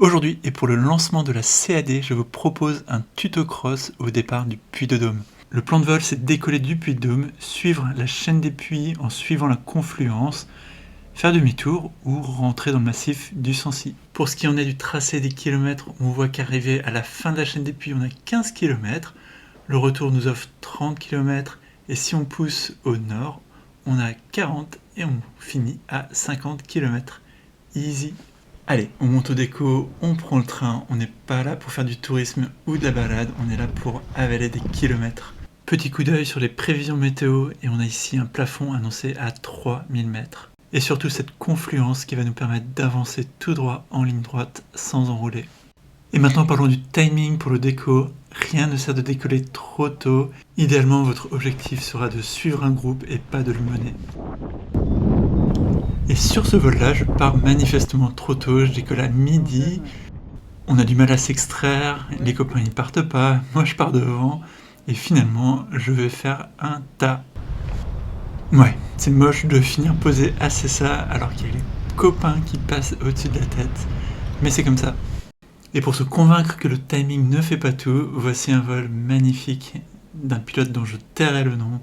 Aujourd'hui, et pour le lancement de la CAD, je vous propose un tuto cross au départ du Puy-de-Dôme. Le plan de vol, c'est décoller du Puy-de-Dôme, suivre la chaîne des puits en suivant la confluence, faire demi-tour ou rentrer dans le massif du Sancy. Pour ce qui en est du tracé des kilomètres, on voit qu'arrivé à la fin de la chaîne des puits, on a 15 km. Le retour nous offre 30 km et si on pousse au nord, on a 40 et on finit à 50 km. Easy. Allez, on monte au déco, on prend le train, on n'est pas là pour faire du tourisme ou de la balade, on est là pour avaler des kilomètres. Petit coup d'œil sur les prévisions météo et on a ici un plafond annoncé à 3000 mètres. Et surtout cette confluence qui va nous permettre d'avancer tout droit en ligne droite sans enrouler. Et maintenant parlons du timing pour le déco. Rien ne sert de décoller trop tôt. Idéalement, votre objectif sera de suivre un groupe et pas de le mener. Et sur ce vol-là, je pars manifestement trop tôt, je décolle à midi. On a du mal à s'extraire, les copains ils partent pas, moi je pars devant. Et finalement, je vais faire un tas. Ouais, c'est moche de finir posé à ça alors qu'il y a les copains qui passent au-dessus de la tête. Mais c'est comme ça. Et pour se convaincre que le timing ne fait pas tout, voici un vol magnifique d'un pilote dont je tairai le nom,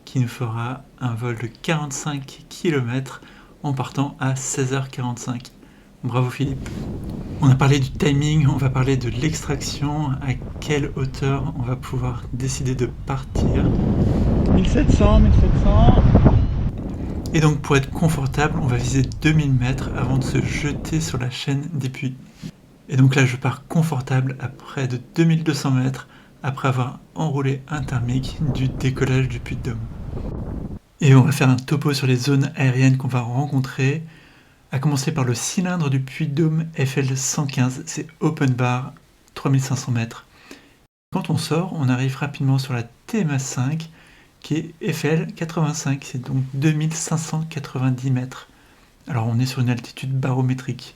qui nous fera un vol de 45 km en partant à 16h45. Bravo Philippe. On a parlé du timing, on va parler de l'extraction, à quelle hauteur on va pouvoir décider de partir. 1700. Et donc pour être confortable, on va viser 2000 mètres avant de se jeter sur la chaîne des puits. Et donc là je pars confortable à près de 2200 mètres après avoir enroulé un thermique du décollage du Puy-de-Dôme. Et on va faire un topo sur les zones aériennes qu'on va rencontrer, à commencer par le cylindre du Puy-de-Dôme FL 115, c'est open bar, 3500 mètres. Quand on sort, on arrive rapidement sur la TMA 5, qui est FL 85, c'est donc 2590 mètres. Alors on est sur une altitude barométrique.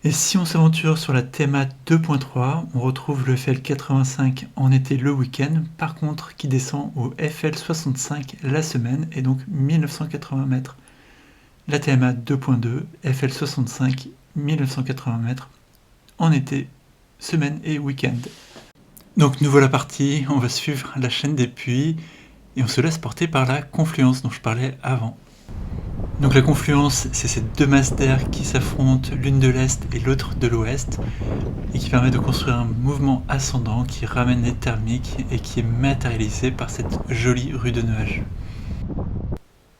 Et si on s'aventure sur la TMA 2.3, on retrouve le FL 85 en été le week-end, par contre qui descend au FL 65 la semaine et donc 1980 mètres. La TMA 2.2, FL 65, 1980 mètres en été, semaine et week-end. Donc nous voilà partis, on va suivre la chaîne des puits et on se laisse porter par la confluence dont je parlais avant. Donc la confluence, c'est ces deux masses d'air qui s'affrontent, l'une de l'est et l'autre de l'ouest, et qui permet de construire un mouvement ascendant qui ramène les thermiques et qui est matérialisé par cette jolie rue de nuages.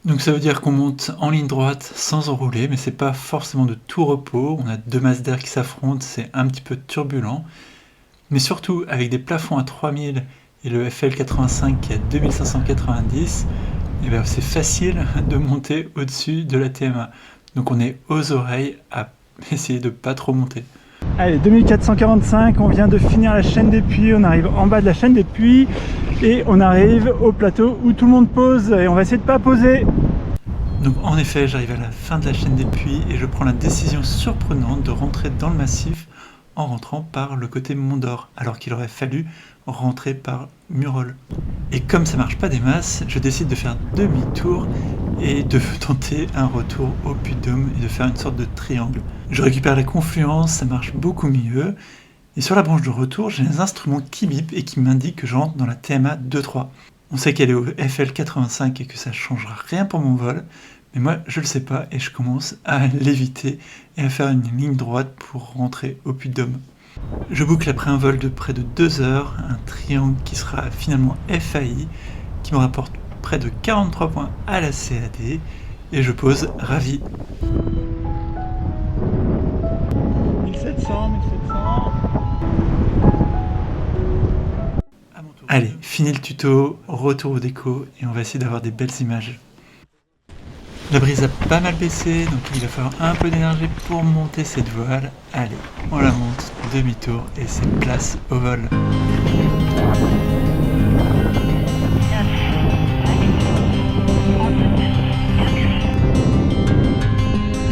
Donc ça veut dire qu'on monte en ligne droite sans enrouler, mais c'est pas forcément de tout repos, on a deux masses d'air qui s'affrontent, c'est un petit peu turbulent, mais surtout avec des plafonds à 3000 et le FL 85 qui est à 2590, et bien c'est facile de monter au-dessus de la TMA. Donc on est aux oreilles à essayer de pas trop monter. Allez, 2445, on vient de finir la chaîne des puits, on arrive en bas de la chaîne des puits et on arrive au plateau où tout le monde pose et on va essayer de pas poser. Donc en effet, j'arrive à la fin de la chaîne des puits et je prends la décision surprenante de rentrer dans le massif en rentrant par le côté Mont d'Or, alors qu'il aurait fallu rentrer par Murol. Et comme ça marche pas des masses, je décide de faire demi-tour et de tenter un retour au Puy-de-Dôme et de faire une sorte de triangle. Je récupère la confluence, ça marche beaucoup mieux. Et sur la branche de retour, j'ai les instruments qui bipent et qui m'indiquent que j'entre dans la TMA 2.3. On sait qu'elle est au FL 85 et que ça changera rien pour mon vol, mais moi je le sais pas et je commence à l'éviter et à faire une ligne droite pour rentrer au Puy-de-Dôme. Je boucle après un vol de près de 2 heures, un triangle qui sera finalement FAI, qui me rapporte près de 43 points à la CAD, et je pose ravi. 1700. Allez, fini le tuto, retour au déco, et on va essayer d'avoir des belles images. La brise a pas mal baissé, donc il va falloir un peu d'énergie pour monter cette voile. Allez, on la monte, demi-tour, et c'est place au vol.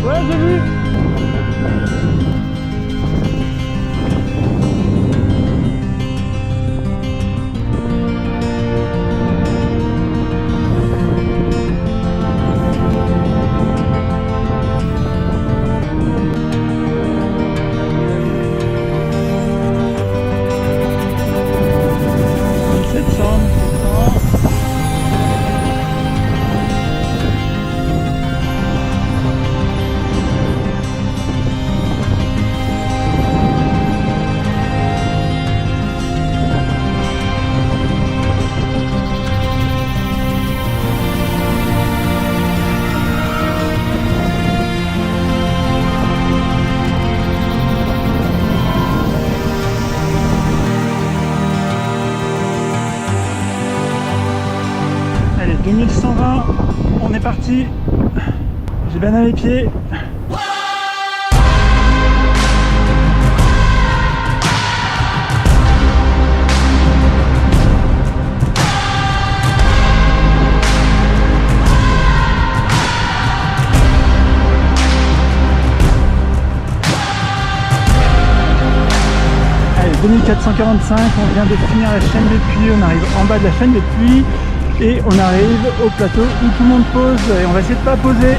Ouais, j'ai vu. Ben à mes pieds. Allez, 2445, on vient de finir la chaîne des puits, on arrive en bas de la chaîne des puits et on arrive au plateau où tout le monde pose et on va essayer de pas poser.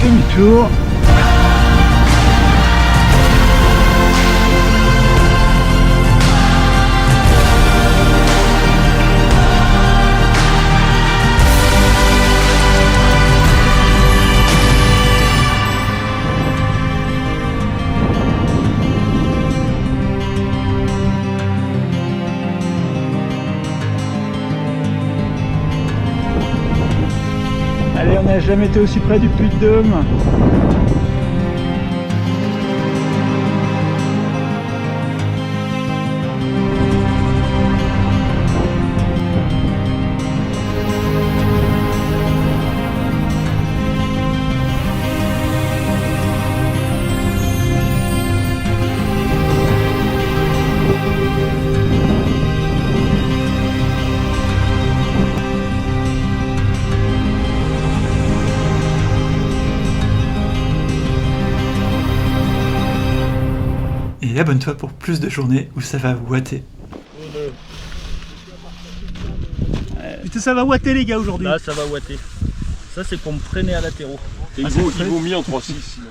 Demi-tour. Allez, on n'a jamais été aussi près du Puy de Dôme. Et abonne-toi pour plus de journées où ça va ouater. Putain, ça va ouater les gars aujourd'hui. Là ça va ouater. Ça c'est pour me freiner à latéraux. Il vaut mis en 3-6 sinon.